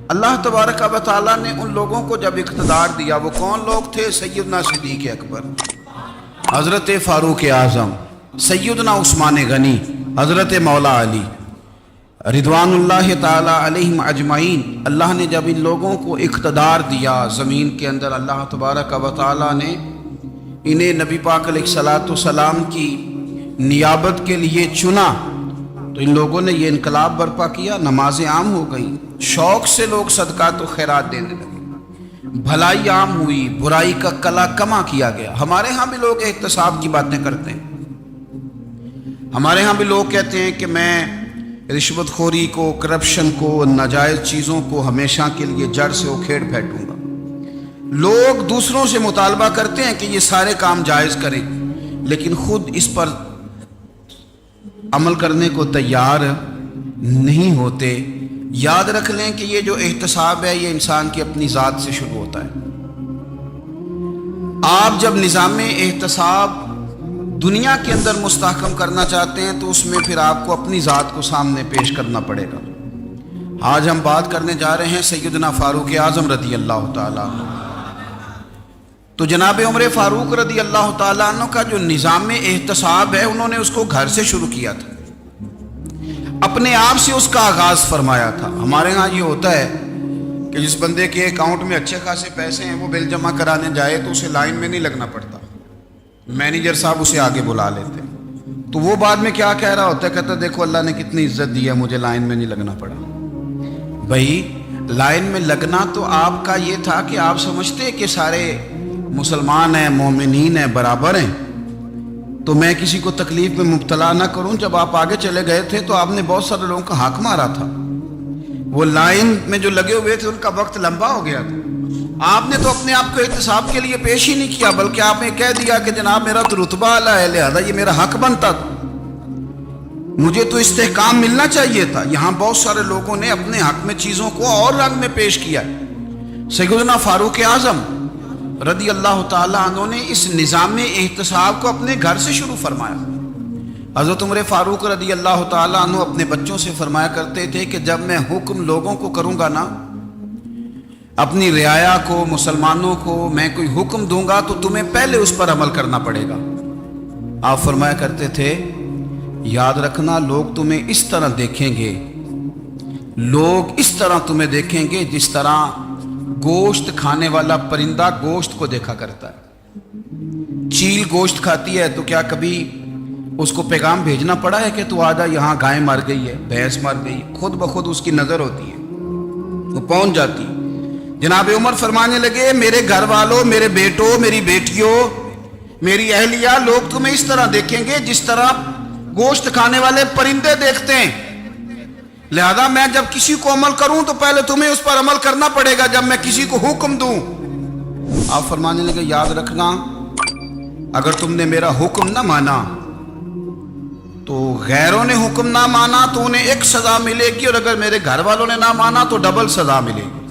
اللہ تبارک و تعالیٰ نے ان لوگوں کو جب اقتدار دیا، وہ کون لوگ تھے؟ سیدنا صدیق اکبر، حضرت فاروق اعظم، سیدنا عثمان غنی، حضرت مولا علی رضوان اللہ تعالیٰ علیہم اجمعین۔ اللہ نے جب ان لوگوں کو اقتدار دیا زمین کے اندر، اللہ تبارک و تعالیٰ نے انہیں نبی پاک علیہ الصلاۃ والسلام کی نیابت کے لیے چنا، تو ان لوگوں نے یہ انقلاب برپا کیا، نمازیں عام ہو گئیں، شوق سے لوگ صدقات و خیرات دینے لگے، بھلائی عام ہوئی، برائی کا کلا کما کیا گیا۔ ہمارے ہاں بھی لوگ احتساب کی باتیں کرتے ہیں، ہمارے ہاں بھی لوگ کہتے ہیں کہ میں رشوت خوری کو، کرپشن کو، ناجائز چیزوں کو ہمیشہ کے لیے جڑ سے اکھیڑ پھینکوں گا۔ لوگ دوسروں سے مطالبہ کرتے ہیں کہ یہ سارے کام جائز کریں، لیکن خود اس پر عمل کرنے کو تیار نہیں ہوتے۔ یاد رکھ لیں کہ یہ جو احتساب ہے یہ انسان کی اپنی ذات سے شروع ہوتا ہے۔ آپ جب نظام احتساب دنیا کے اندر مستحکم کرنا چاہتے ہیں تو اس میں پھر آپ کو اپنی ذات کو سامنے پیش کرنا پڑے گا۔ آج ہم بات کرنے جا رہے ہیں سیدنا فاروق اعظم رضی اللہ تعالیٰ عنہ۔ تو جناب عمر فاروق رضی اللہ تعالیٰ عنہ کا جو نظام احتساب ہے، انہوں نے اس کو گھر سے شروع کیا تھا، اپنے آپ سے اس کا آغاز فرمایا تھا۔ ہمارے ہاں یہ ہوتا ہے کہ جس بندے کے اکاؤنٹ میں اچھے خاصے پیسے ہیں، وہ بل جمع کرانے جائے تو اسے لائن میں نہیں لگنا پڑتا، مینیجر صاحب اسے آگے بلا لیتے، تو وہ بعد میں کیا کہہ رہا ہوتا ہے؟ کہتا دیکھو اللہ نے کتنی عزت دی ہے، مجھے لائن میں نہیں لگنا پڑا۔ بھائی لائن میں لگنا تو آپ کا یہ تھا کہ آپ سمجھتے کہ سارے مسلمان ہیں، مومنین ہیں، برابر ہیں، تو میں کسی کو تکلیف میں مبتلا نہ کروں۔ جب آپ آگے چلے گئے تھے تو آپ نے بہت سارے لوگوں کا حق مارا تھا، وہ لائن میں جو لگے ہوئے تھے ان کا وقت لمبا ہو گیا تھا۔ آپ نے تو اپنے آپ کو احتساب کے لیے پیش ہی نہیں کیا، بلکہ آپ نے کہہ دیا کہ جناب میرا تو رتبہ اعلیٰ ہے، لہذا یہ میرا حق بنتا تھا، مجھے تو استحکام ملنا چاہیے تھا۔ یہاں بہت سارے لوگوں نے اپنے حق میں چیزوں کو اور رنگ میں پیش کیا ہے۔ سیدنا فاروق اعظم رضی اللہ تعالیٰ عنہ نے اس نظام احتساب کو اپنے گھر سے شروع فرمایا۔ حضرت عمر فاروق رضی اللہ تعالیٰ عنہ اپنے بچوں سے فرمایا کرتے تھے کہ جب میں حکم لوگوں کو کروں گا نا، اپنی رعایا کو، مسلمانوں کو میں کوئی حکم دوں گا تو تمہیں پہلے اس پر عمل کرنا پڑے گا۔ آپ فرمایا کرتے تھے یاد رکھنا لوگ تمہیں اس طرح دیکھیں گے، لوگ اس طرح تمہیں دیکھیں گے جس طرح گوشت کھانے والا پرندہ گوشت کو دیکھا کرتا ہے۔ چیل گوشت کھاتی ہے تو کیا کبھی اس کو پیغام بھیجنا پڑا ہے کہ تو آجا یہاں گائے مر گئی ہے، بھینس مر گئی؟ خود بخود اس کی نظر ہوتی ہے، وہ پہنچ جاتی ہے۔ جناب عمر فرمانے لگے میرے گھر والوں، میرے بیٹوں، میری بیٹیوں، میری اہلیہ، لوگ تمہیں اس طرح دیکھیں گے جس طرح گوشت کھانے والے پرندے دیکھتے ہیں، لہذا میں جب کسی کو عمل کروں تو پہلے تمہیں اس پر عمل کرنا پڑے گا جب میں کسی کو حکم دوں۔ آپ فرمانے لگے یاد رکھنا اگر تم نے میرا حکم نہ مانا تو غیروں نے حکم نہ مانا تو انہیں ایک سزا ملے گی، اور اگر میرے گھر والوں نے نہ مانا تو ڈبل سزا ملے گی،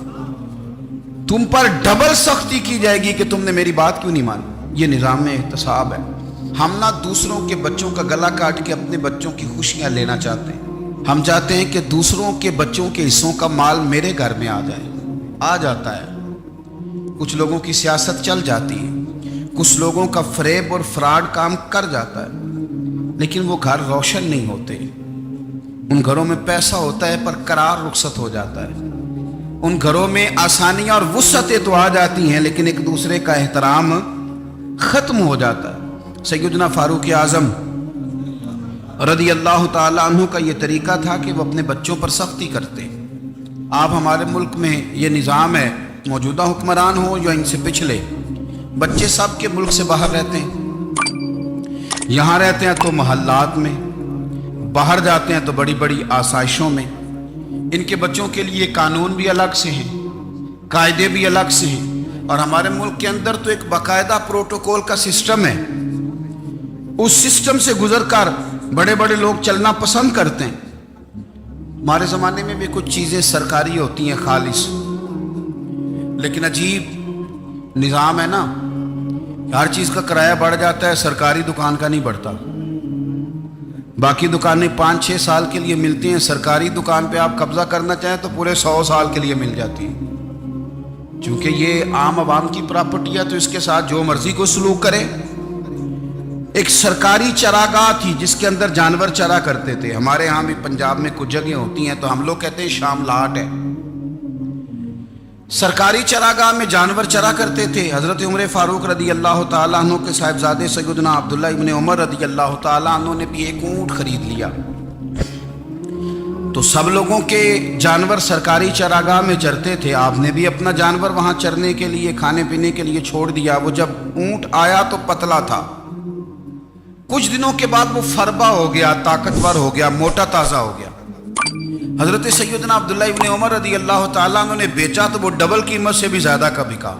تم پر ڈبل سختی کی جائے گی کہ تم نے میری بات کیوں نہیں مانی۔ یہ نظام احتساب ہے۔ ہم نہ دوسروں کے بچوں کا گلا کاٹ کے اپنے بچوں کی خوشیاں لینا چاہتے ہیں، ہم چاہتے ہیں کہ دوسروں کے بچوں کے حصوں کا مال میرے گھر میں آ جائے، آ جاتا ہے۔ کچھ لوگوں کی سیاست چل جاتی ہے، کچھ لوگوں کا فریب اور فراڈ کام کر جاتا ہے، لیکن وہ گھر روشن نہیں ہوتے۔ ان گھروں میں پیسہ ہوتا ہے پر قرار رخصت ہو جاتا ہے، ان گھروں میں آسانیاں اور وسعتیں تو آ جاتی ہیں لیکن ایک دوسرے کا احترام ختم ہو جاتا ہے۔ سیدنا فاروق اعظم رضی اللہ تعالیٰ عنہ کا یہ طریقہ تھا کہ وہ اپنے بچوں پر سختی کرتے۔ آپ ہمارے ملک میں یہ نظام ہے، موجودہ حکمران ہوں یا ان سے پچھلے، بچے سب کے ملک سے باہر رہتے ہیں، یہاں رہتے ہیں تو محلات میں، باہر جاتے ہیں تو بڑی بڑی آسائشوں میں۔ ان کے بچوں کے لیے قانون بھی الگ سے ہیں، قاعدے بھی الگ سے ہیں، اور ہمارے ملک کے اندر تو ایک باقاعدہ پروٹوکول کا سسٹم ہے، اس سسٹم سے گزر کر بڑے بڑے لوگ چلنا پسند کرتے ہیں۔ ہمارے زمانے میں بھی کچھ چیزیں سرکاری ہوتی ہیں خالص، لیکن عجیب نظام ہے نا، ہر چیز کا کرایہ بڑھ جاتا ہے، سرکاری دکان کا نہیں بڑھتا۔ باقی دکانیں 5-6 سال کے لیے ملتی ہیں، سرکاری دکان پہ آپ قبضہ کرنا چاہیں تو پورے 100 سال کے لیے مل جاتی ہیں، چونکہ یہ عام عوام کی پراپرٹی ہے تو اس کے ساتھ جو مرضی کو سلوک کرے۔ ایک سرکاری چراگاہ تھی جس کے اندر جانور چرا کرتے تھے، ہمارے ہاں بھی پنجاب میں کچھ جگہیں ہوتی ہیں تو ہم لوگ کہتے ہیں شام لاٹ ہے۔ سرکاری چراگاہ میں جانور چرا کرتے تھے۔ حضرت عمر فاروق رضی اللہ تعالیٰ عنہ کے صاحبزادے سیدنا عبداللہ ابن عمر رضی اللہ تعالیٰ عنہ نے بھی ایک اونٹ خرید لیا، تو سب لوگوں کے جانور سرکاری چراگاہ میں چرتے تھے، آپ نے بھی اپنا جانور وہاں چرنے کے لیے کھانے پینے کے لیے چھوڑ دیا۔ وہ جب اونٹ آیا تو پتلا تھا، کچھ دنوں کے بعد وہ فربا ہو گیا، طاقتور ہو گیا، موٹا تازہ ہو گیا۔ حضرت سیدنا عبداللہ ابن عمر رضی اللہ تعالیٰ عنہ نے بیچا تو وہ ڈبل قیمت سے بھی زیادہ کا بکا،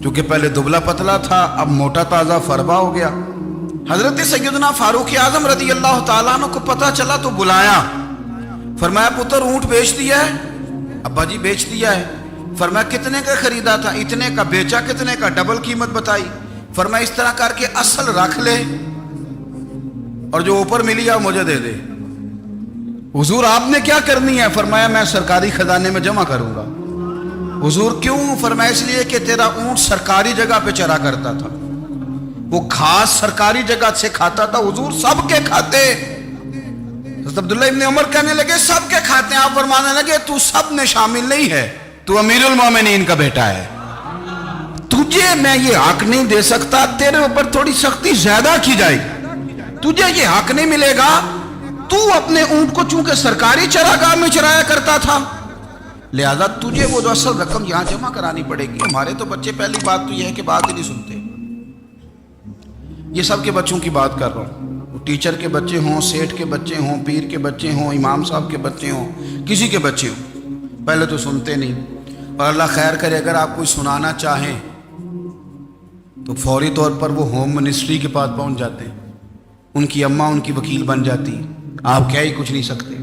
کیونکہ پہلے دبلا پتلا تھا، اب موٹا تازہ فربا ہو گیا۔ حضرت سیدنا فاروق اعظم رضی اللہ تعالیٰ عنہ کو پتہ چلا تو بلایا، فرمایا پتر اونٹ بیچ دیا ہے؟ ابا جی بیچ دیا ہے۔ فرمایا کتنے کا خریدا تھا؟ اتنے کا۔ بیچا کتنے کا؟ ڈبل قیمت بتائی۔ فرمایا اس طرح کر کے اصل رکھ لے اور جو اوپر ملی ہے مجھے دے دے۔ حضور آپ نے کیا کرنی ہے؟ فرمایا میں سرکاری خزانے میں جمع کروں گا۔ حضور کیوں؟ فرمایا اس لیے کہ تیرا اونٹ سرکاری جگہ پہ چرا کرتا تھا، وہ گھاس سرکاری جگہ سے کھاتا تھا۔ حضور سب کے کھاتے۔ حضرت عبداللہ ابن عمر کہنے لگے سب کے کھاتے ہیں۔ آپ فرمانے لگے تو سب میں شامل نہیں ہے، تو امیر المومنین کا بیٹا ہے، تجھے میں یہ حق نہیں دے سکتا، تیرے اوپر تھوڑی سختی زیادہ کی جائے گی، تجھے یہ حق نہیں ملے گا۔ تو اپنے اونٹ کو چونکہ سرکاری چراگاہ میں چرایا کرتا تھا، لہذا تجھے وہ جو اصل رقم یہاں جمع کرانی پڑے گی۔ ہمارے تو بچے پہلی بات تو یہ ہے کہ بات ہی نہیں سنتے، یہ سب کے بچوں کی بات کر رہا ہوں، ٹیچر کے بچے ہوں، سیٹھ کے بچے ہوں، پیر کے بچے ہوں، امام صاحب کے بچے ہوں، کسی کے بچے ہوں، پہلے تو سنتے نہیں، اور اللہ خیر کرے اگر آپ کوئی سنانا چاہیں تو فوری طور پر وہ ہوم منسٹری کے پاس پہنچ جاتے ہیں، ان کی اماں ان کی وکیل بن جاتی، آپ کیا ہی کچھ نہیں سکتے،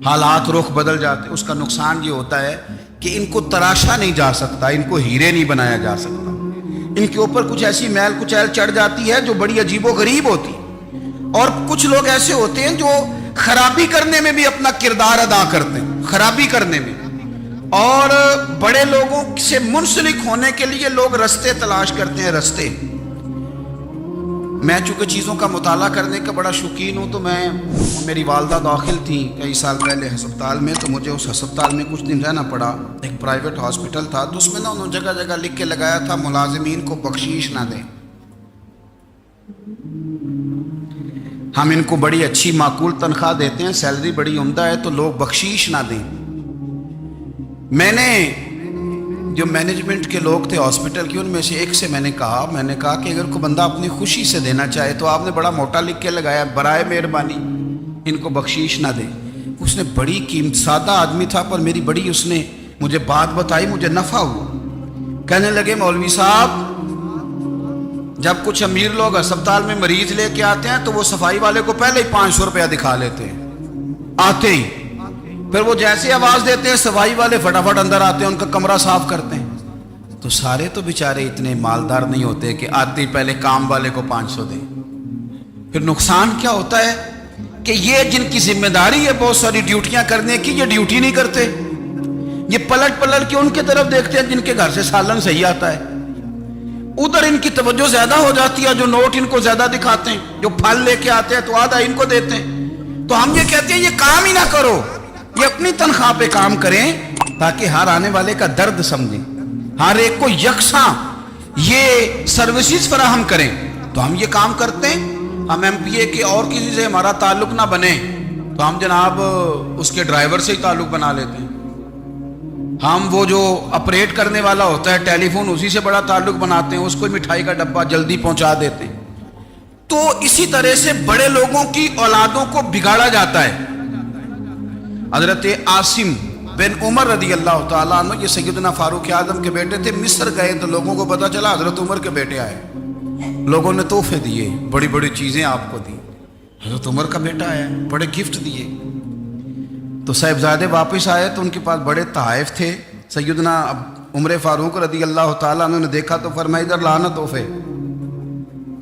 حالات رخ بدل جاتے۔ اس کا نقصان یہ ہوتا ہے کہ ان کو تراشا نہیں جا سکتا، ان کو ہیرے نہیں بنایا جا سکتا، ان کے اوپر کچھ ایسی میل کچیل چڑھ جاتی ہے جو بڑی عجیب و غریب ہوتی۔ اور کچھ لوگ ایسے ہوتے ہیں جو خرابی کرنے میں بھی اپنا کردار ادا کرتے ہیں، خرابی کرنے میں، اور بڑے لوگوں سے منسلک ہونے کے لیے لوگ رستے تلاش کرتے ہیں، رستے۔ میں چونکہ چیزوں کا مطالعہ کرنے کا بڑا شوقین ہوں، تو میری والدہ داخل تھیں کئی سال پہلے ہسپتال میں، تو مجھے اس ہسپتال میں کچھ دن رہنا پڑا۔ ایک پرائیویٹ ہاسپٹل تھا، تو اس میں انہوں نے جگہ جگہ لکھ کے لگایا تھا ملازمین کو بخشیش نہ دیں، ہم ان کو بڑی اچھی معقول تنخواہ دیتے ہیں، سیلری بڑی عمدہ ہے، تو لوگ بخشیش نہ دیں۔ میں نے جو مینجمنٹ کے لوگ تھے ہاسپٹل کی، ان میں سے ایک سے میں نے کہا کہ اگر کوئی بندہ اپنی خوشی سے دینا چاہے تو آپ نے بڑا موٹا لکھ کے لگایا برائے مہربانی ان کو بخشیش نہ دیں۔ اس نے بڑی قیمت، سادہ آدمی تھا پر میری بڑی اس نے مجھے بات بتائی، مجھے نفع ہوا۔ کہنے لگے مولوی صاحب جب کچھ امیر لوگ ہسپتال میں مریض لے کے آتے ہیں تو وہ صفائی والے کو پہلے ہی 500 روپیہ دکھا لیتے ہیں آتے ہی، پھر وہ جیسے آواز دیتے ہیں صفائی والے فٹافٹ اندر آتے ہیں، ان کا کمرہ صاف کرتے ہیں۔ تو سارے تو بیچارے اتنے مالدار نہیں ہوتے کہ آتے ہی پہلے کام والے کو 500 دیں۔ پھر نقصان کیا ہوتا ہے کہ یہ جن کی ذمہ داری ہے بہت ساری ڈیوٹیاں کرنے کی، یہ ڈیوٹی نہیں کرتے، یہ پلٹ کے ان کی طرف دیکھتے ہیں جن کے گھر سے سالن صحیح آتا ہے، ادھر ان کی توجہ زیادہ ہو جاتی ہے، جو نوٹ ان کو زیادہ دکھاتے ہیں، جو پھل لے کے آتے ہیں تو آدھا ان کو دیتے ہیں۔ تو ہم یہ کہتے ہیں یہ کام ہی نہ کرو، یہ اپنی تنخواہ پہ کام کریں تاکہ ہر آنے والے کا درد سمجھیں، ہر ایک کو یکساں یہ سروسز فراہم کریں۔ تو ہم یہ کام کرتے ہیں، ہم ایم پی اے کے اور کسی سے ہمارا تعلق نہ بنے تو ہم جناب اس کے ڈرائیور سے ہی تعلق بنا لیتے ہیں، ہم وہ جو آپریٹ کرنے والا ہوتا ہے ٹیلی فون اسی سے بڑا تعلق بناتے ہیں، اس کو مٹھائی کا ڈبہ جلدی پہنچا دیتے ہیں۔ تو اسی طرح سے بڑے لوگوں کی اولادوں کو بگاڑا جاتا ہے۔ حضرت عاصم بن عمر رضی اللہ تعالیٰ عنہ، یہ سیدنا فاروق اعظم کے بیٹے تھے، مصر گئے تو لوگوں کو پتہ چلا حضرت عمر کے بیٹے آئے، لوگوں نے تحفے دیے، بڑی بڑی چیزیں آپ کو دی، حضرت عمر کا بیٹا آیا، بڑے گفٹ دیے۔ تو صاحبزادے واپس آئے تو ان کے پاس بڑے تحائف تھے۔ سیدنا عمر فاروق رضی اللہ تعالیٰ عنہ نے دیکھا تو فرمایا ادھر لانا تحفے،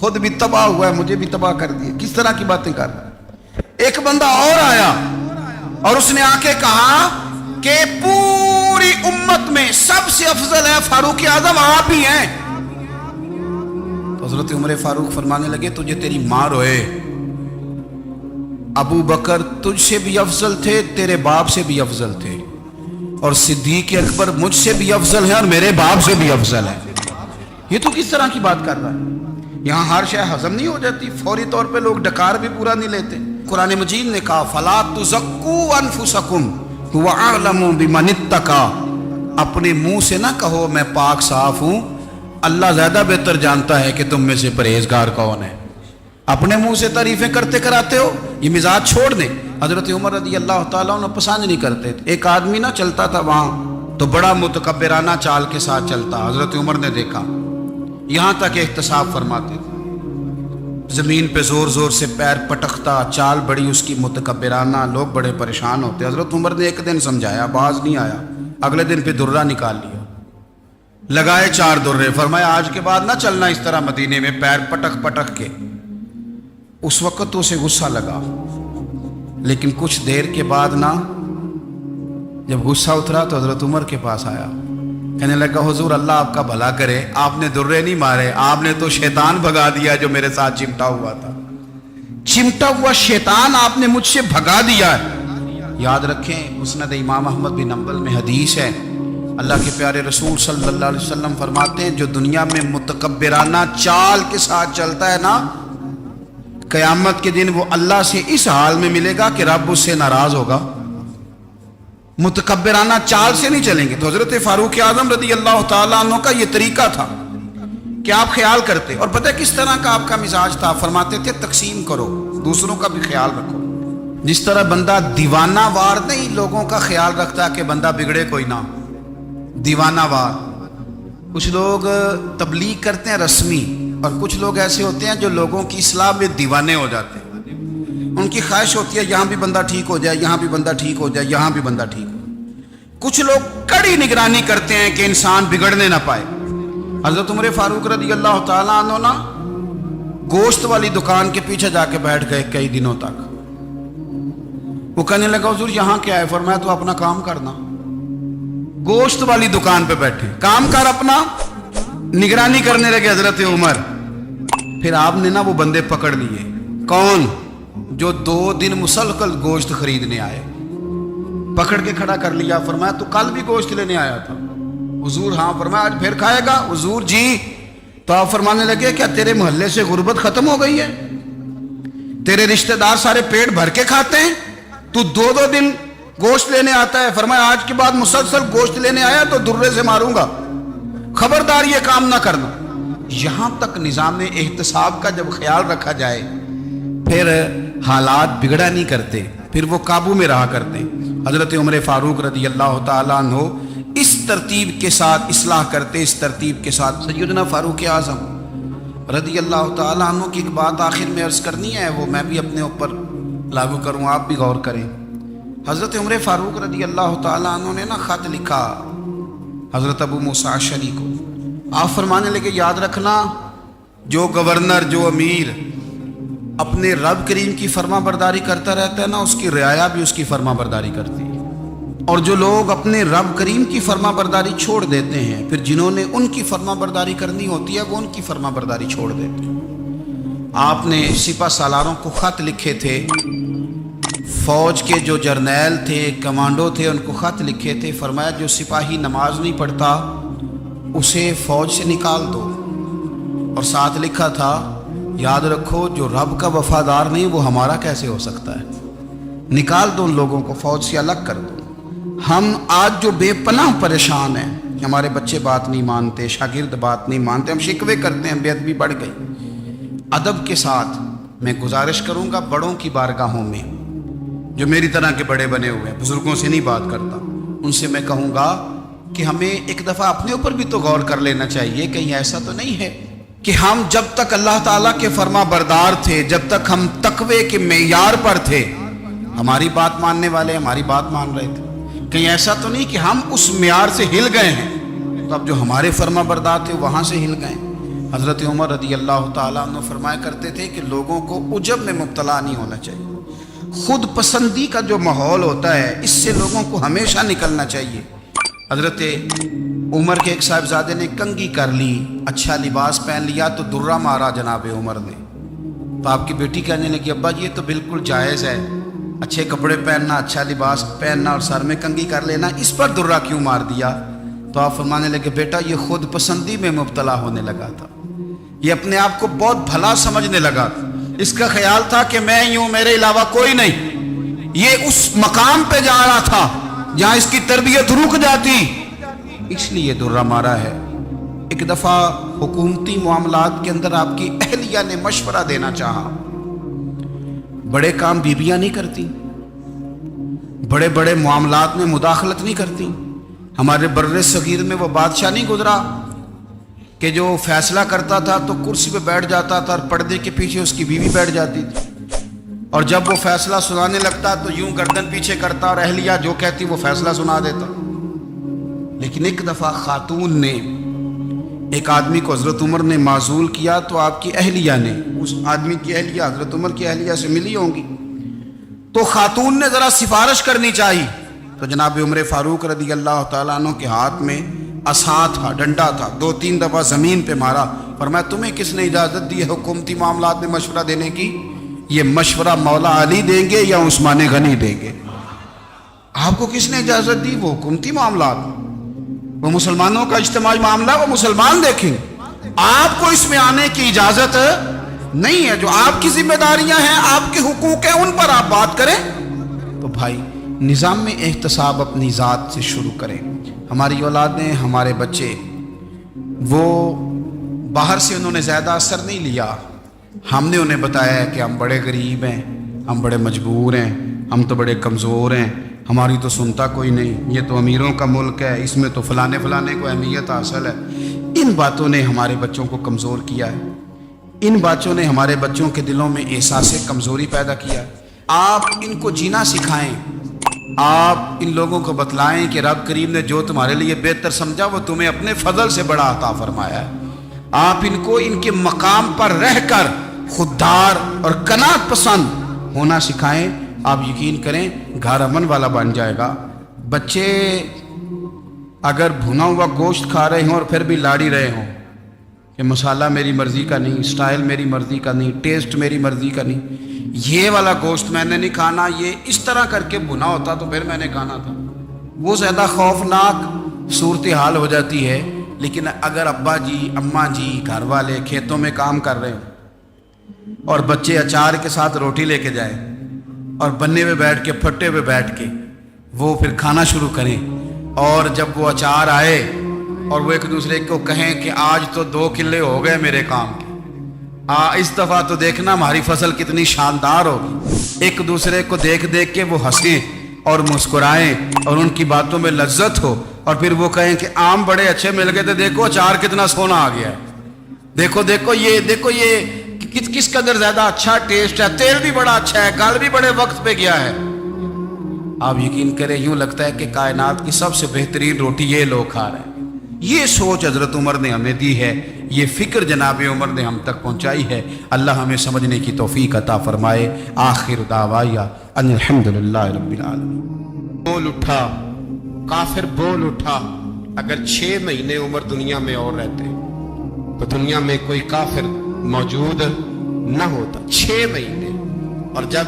خود بھی تباہ ہوا ہے, مجھے بھی تباہ کر دیا. کس طرح کی باتیں کر رہا ہے. ایک بندہ اور آیا اور اس نے آ کے کہا کہ پوری امت میں سب سے افضل ہے فاروق اعظم آپ ہی ہیں. تو حضرت عمر فاروق فرمانے لگے تجھے تیری ماں روئے, ابو بکر تجھ سے بھی افضل تھے, تیرے باپ سے بھی افضل تھے, اور صدیق اکبر مجھ سے بھی افضل ہے اور میرے باپ سے بھی افضل ہے. یہ تو کس طرح کی بات کر رہا ہے. یہاں ہر شے ہضم نہیں ہو جاتی, فوری طور پہ لوگ ڈکار بھی پورا نہیں لیتے. قرآن مجید نے کہا فَلَا تُزَكُّوا أَنفُسَكُمْ هُوَ أَعْلَمُ بِمَنِ اتَّقَى, اپنے منہ سے نہ کہو میں پاک صاف ہوں, اللہ زیادہ بہتر جانتا ہے کہ تم میں سے پرہیزگار کون ہے. اپنے منہ سے تعریفیں کرتے کراتے ہو, یہ مزاج چھوڑ دیں. حضرت عمر رضی اللہ تعالیٰ عنہ پسند نہیں کرتے تھے. ایک آدمی نہ چلتا تھا وہاں تو بڑا متکبرانہ چال کے ساتھ چلتا. حضرت عمر نے دیکھا, یہاں تک احتساب فرماتے تھے, زمین پہ زور زور سے پیر پٹکتا, چال بڑی اس کی متکبرانہ, لوگ بڑے پریشان ہوتے. حضرت عمر نے ایک دن سمجھایا, باز نہیں آیا. اگلے دن پہ درہ نکال لیا, لگائے 4 درے, فرمایا آج کے بعد نہ چلنا اس طرح مدینے میں پیر پٹک پٹک کے. اس وقت تو اسے غصہ لگا, لیکن کچھ دیر کے بعد نا جب غصہ اترا تو حضرت عمر کے پاس آیا, کہنے لگا حضور اللہ آپ کا بھلا کرے, آپ نے درے نہیں مارے, آپ نے تو شیطان بھگا دیا جو میرے ساتھ چمٹا ہوا تھا. چمٹا ہوا شیطان آپ نے مجھ سے بھگا دیا ہے. یاد رکھیں مسند امام احمد بن حنبل میں حدیث ہے, اللہ کے پیارے رسول صلی اللہ علیہ وسلم فرماتے ہیں جو دنیا میں متکبرانہ چال کے ساتھ چلتا ہے نا, قیامت کے دن وہ اللہ سے اس حال میں ملے گا کہ رب اس سے ناراض ہوگا. متکبرانہ چال سے نہیں چلیں گے. تو حضرت فاروق اعظم رضی اللہ تعالیٰ عنہ کا یہ طریقہ تھا کہ آپ خیال کرتے, اور پتہ کس طرح کا آپ کا مزاج تھا. فرماتے تھے تقسیم کرو, دوسروں کا بھی خیال رکھو. جس طرح بندہ دیوانہ وار نہیں لوگوں کا خیال رکھتا کہ بندہ بگڑے کوئی نہ, دیوانہ وار. کچھ لوگ تبلیغ کرتے ہیں رسمی, اور کچھ لوگ ایسے ہوتے ہیں جو لوگوں کی اصلاح میں دیوانے ہو جاتے ہیں. ان کی خواہش ہوتی ہے یہاں بھی بندہ ٹھیک ہو جائے, یہاں بھی بندہ ٹھیک ہو جائے, یہاں بھی بندہ ٹھیک ہو. کچھ لوگ کڑی نگرانی کرتے ہیں کہ انسان بگڑنے نہ پائے. حضرت عمر فاروق رضی اللہ تعالیٰ عنہ نا گوشت والی دکان کے پیچھے جا کے بیٹھ گئے کئی دنوں تک. وہ کہنے لگا حضور یہاں کیا ہے؟ فرمایا تو اپنا کام کرنا. گوشت والی دکان پہ بیٹھے, کام کر اپنا. نگرانی کرنے لگے حضرت عمر. پھر آپ نے نا وہ بندے پکڑ لیے. کون؟ جو 2 دن مسلسل گوشت خریدنے آئے, پکڑ کے کھڑا کر لیا. فرمایا تو کل بھی گوشت لینے آیا تھا؟ حضور ہاں. فرمایا آج پھر کھائے گا؟ حضور جی. تو آپ فرمانے لگے کیا تیرے محلے سے غربت ختم ہو گئی ہے؟ تیرے رشتہ دار سارے پیٹ بھر کے کھاتے ہیں, تو 2 دن گوشت لینے آتا ہے؟ فرمایا آج کے بعد مسلسل گوشت لینے آیا تو درے سے ماروں گا, خبردار یہ کام نہ کرنا. یہاں تک نظام احتساب کا جب خیال رکھا جائے پھر حالات بگڑا نہیں کرتے, پھر وہ قابو میں رہا کرتے. حضرت عمر فاروق رضی اللہ تعالیٰ عنہ اس ترتیب کے ساتھ اصلاح کرتے, اس ترتیب کے ساتھ. سیدنا فاروق اعظم رضی اللہ تعالیٰ عنہ کی ایک بات آخر میں عرض کرنی ہے, وہ میں بھی اپنے اوپر لاگو کروں, آپ بھی غور کریں. حضرت عمر فاروق رضی اللہ تعالیٰ عنہ نے نا خط لکھا حضرت ابو موسیٰ اشعری کو. آپ فرمانے لگے یاد رکھنا جو گورنر, جو امیر اپنے رب کریم کی فرما برداری کرتا رہتا ہے نا, اس کی رعایا بھی اس کی فرما برداری کرتی ہے. اور جو لوگ اپنے رب کریم کی فرما برداری چھوڑ دیتے ہیں, پھر جنہوں نے ان کی فرما برداری کرنی ہوتی ہے وہ ان کی فرما برداری چھوڑ دیتے ہیں. آپ نے سپہ سالاروں کو خط لکھے تھے, فوج کے جو جرنیل تھے, کمانڈو تھے, ان کو خط لکھے تھے. فرمایا جو سپاہی نماز نہیں پڑھتا اسے فوج سے نکال دو, اور ساتھ لکھا تھا یاد رکھو جو رب کا وفادار نہیں وہ ہمارا کیسے ہو سکتا ہے, نکال دو ان لوگوں کو, فوج سے الگ کر دو. ہم آج جو بے پناہ پریشان ہیں, ہمارے بچے بات نہیں مانتے, شاگرد بات نہیں مانتے, ہم شکوے کرتے ہیں, بے ادبی بڑھ گئی. ادب کے ساتھ میں گزارش کروں گا بڑوں کی بارگاہوں میں, جو میری طرح کے بڑے بنے ہوئے ہیں, بزرگوں سے نہیں بات کرتا, ان سے میں کہوں گا کہ ہمیں ایک دفعہ اپنے اوپر بھی تو غور کر لینا چاہیے. کہیں ایسا تو نہیں ہے کہ ہم جب تک اللہ تعالیٰ کے فرما بردار تھے, جب تک ہم تقوی کے معیار پر تھے, ہماری بات ماننے والے ہماری بات مان رہے تھے. کہیں ایسا تو نہیں کہ ہم اس معیار سے ہل گئے ہیں, تو اب جو ہمارے فرما بردار تھے وہاں سے ہل گئے. حضرت عمر رضی اللہ تعالیٰ عنہ فرمایا کرتے تھے کہ لوگوں کو عجب میں مبتلا نہیں ہونا چاہیے، خود پسندی کا جو ماحول ہوتا ہے اس سے لوگوں کو ہمیشہ نکلنا چاہیے۔ حضرت عمر کے ایک صاحبزادے نے کنگھی کر لی، اچھا لباس پہن لیا تو درہ مارا جناب عمر نے، تو آپ کی بیٹی کہنے لگی ابا جی یہ تو بالکل جائز ہے، اچھے کپڑے پہننا، اچھا لباس پہننا اور سر میں کنگھی کر لینا، اس پر درہ کیوں مار دیا؟ تو آپ فرمانے لگے بیٹا یہ خود پسندی میں مبتلا ہونے لگا تھا، یہ اپنے آپ کو بہت بھلا سمجھنے لگا تھا، اس کا خیال تھا کہ میں یوں میرے علاوہ کوئی نہیں، یہ اس مقام پہ جا رہا تھا جہاں اس کی تربیت رک جاتی، اس لیے درہ مارا ہے۔ ایک دفعہ حکومتی معاملات کے اندر آپ کی اہلیہ نے مشورہ دینا چاہا، بڑے کام بیویاں نہیں کرتی، بڑے بڑے معاملات میں مداخلت نہیں کرتی۔ ہمارے بر صغیر میں وہ بادشاہ نہیں گزرا کہ جو فیصلہ کرتا تھا تو کرسی پہ بیٹھ جاتا تھا اور پردے کے پیچھے اس کی بیوی بیٹھ جاتی تھی، اور جب وہ فیصلہ سنانے لگتا تو یوں گردن پیچھے کرتا اور اہلیہ جو کہتی وہ فیصلہ سنا دیتا۔ لیکن ایک دفعہ خاتون نے ایک آدمی کو حضرت عمر نے معزول کیا تو آپ کی اہلیہ نے، اس آدمی کی اہلیہ حضرت عمر کی اہلیہ سے ملی ہوں گی، تو خاتون نے ذرا سفارش کرنی چاہیے، تو جناب عمر فاروق رضی اللہ تعالیٰ عنہ کے ہاتھ میں عصا تھا، ڈنڈا تھا، 2-3 دفعہ زمین پہ مارا، فرمایا تمہیں کس نے اجازت دی ہے حکومتی معاملات میں مشورہ دینے کی؟ یہ مشورہ مولا علی دیں گے یا عثمان غنی دیں گے؟ آپ کو کس نے اجازت دی؟ وہ حکومتی معاملات، وہ مسلمانوں کا اجتماعی معاملہ، وہ مسلمان دیکھیں، آپ کو اس میں آنے کی اجازت نہیں ہے۔ جو آپ کی ذمہ داریاں ہیں، آپ کے حقوق ہیں، ان پر آپ بات کریں۔ تو بھائی نظام میں احتساب اپنی ذات سے شروع کریں۔ ہماری اولادیں، ہمارے بچے، وہ باہر سے انہوں نے زیادہ اثر نہیں لیا، ہم نے انہیں بتایا ہے کہ ہم بڑے غریب ہیں، ہم بڑے مجبور ہیں، ہم تو بڑے کمزور ہیں، ہماری تو سنتا کوئی نہیں، یہ تو امیروں کا ملک ہے، اس میں تو فلانے کو اہمیت حاصل ہے۔ ان باتوں نے ہمارے بچوں کو کمزور کیا ہے، ان باتوں نے ہمارے بچوں کے دلوں میں احساس کمزوری پیدا کیا ہے۔ آپ ان کو جینا سکھائیں، آپ ان لوگوں کو بتلائیں کہ رب کریم نے جو تمہارے لیے بہتر سمجھا وہ تمہیں اپنے فضل سے بڑا عطا فرمایا ہے۔ آپ ان کو ان کے مقام پر رہ کر خوددار اور قناعت پسند ہونا سکھائیں، آپ یقین کریں گھر امن والا بن جائے گا۔ بچے اگر بھنا ہوا گوشت کھا رہے ہوں اور پھر بھی لاڑی رہے ہوں کہ مسالہ میری مرضی کا نہیں، سٹائل میری مرضی کا نہیں، ٹیسٹ میری مرضی کا نہیں، یہ والا گوشت میں نے نہیں کھانا، یہ اس طرح کر کے بھنا ہوتا تو پھر میں نے کھانا تھا، وہ زیادہ خوفناک صورتحال ہو جاتی ہے۔ لیکن اگر ابا جی، اماں جی، گھر والے کھیتوں میں کام کر رہے ہوں اور بچے اچار کے ساتھ روٹی لے کے جائیں اور بننے پہ بیٹھ کے، پھٹے پہ بیٹھ کے وہ پھر کھانا شروع کریں، اور جب وہ اچار آئے اور وہ ایک دوسرے کو کہیں کہ آج تو 2 کلے ہو گئے میرے کام کے، اس دفعہ تو دیکھنا ہماری فصل کتنی شاندار ہوگی، ایک دوسرے کو دیکھ دیکھ کے وہ ہنسیں اور مسکرائیں اور ان کی باتوں میں لذت ہو، اور پھر وہ کہیں کہ آم بڑے اچھے مل گئے تھے، دیکھو اچار کتنا سونا آ گیا ہے، دیکھو یہ کس قدر زیادہ اچھا ٹیسٹ ہے، تیل بھی بڑا اچھا ہے، گل بھی بڑے وقت پہ گیا ہے۔ آپ یقین کریں یوں لگتا ہے کہ کائنات کی سب سے بہترین روٹی یہ لوگ کھا رہے ہیں۔ یہ سوچ حضرت عمر نے ہمیں دی ہے، یہ فکر جناب عمر نے ہم تک پہنچائی ہے۔ اللہ ہمیں سمجھنے کی توفیق عطا فرمائے۔ آخر دعوایا ان الحمدللہ رب العالمین۔ بول اٹھا کافر، بول اٹھا، اگر 6 مہینے عمر دنیا میں اور رہتے تو دنیا میں کوئی کافر موجود نہ ہوتا۔ 6 مہینے، اور جب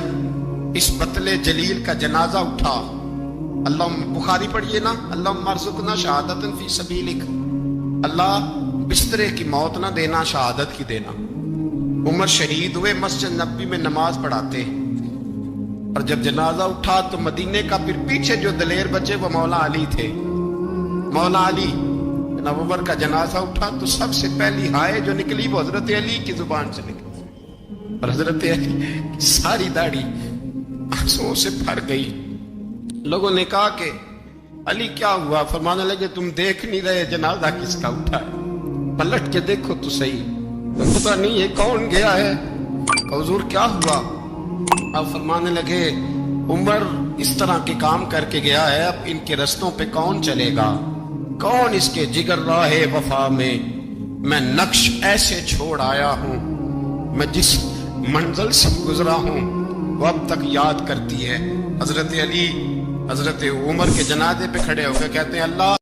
اس بطل جلیل کا جنازہ اٹھا، اللہ بخاری پڑھیے نا، اللہم ارزقنا شہادت فی سبیلک، اللہ بسترے کی موت نہ دینا، شہادت کی دینا۔ عمر شہید ہوئے، مسجد نبوی میں نماز پڑھاتے، اور جب جنازہ اٹھا تو مدینے کا پھر پیچھے جو دلیر بچے وہ مولا علی تھے۔ مولا علی، جناب عمر کا جنازہ اٹھا تو سب سے پہلی ہائے جو نکلی وہ حضرت علی کی زبان سے نکلی، اور حضرت علی کی ساری داڑھی آنسوؤں سے بھر گئی۔ لوگوں نے کہا کہ علی کیا ہوا؟ فرمانے لگے تم دیکھ نہیں رہے جنازہ کس کا اٹھا ہے، پلٹ کے دیکھو تو صحیح، پتہ نہیں ہے کون گیا ہے۔ حضور کیا ہوا؟ اب فرمانے لگے عمر اس طرح کے کام کر کے گیا ہے، اب ان کے رستوں پہ کون چلے گا؟ کون اس کے جگر راہ وفا میں میں نقش ایسے چھوڑ آیا ہوں، میں جس منزل سے گزرا ہوں وہ اب تک یاد کرتی ہے۔ حضرت علی حضرت عمر کے جنازے پہ کھڑے ہو کے کہتے ہیں اللہ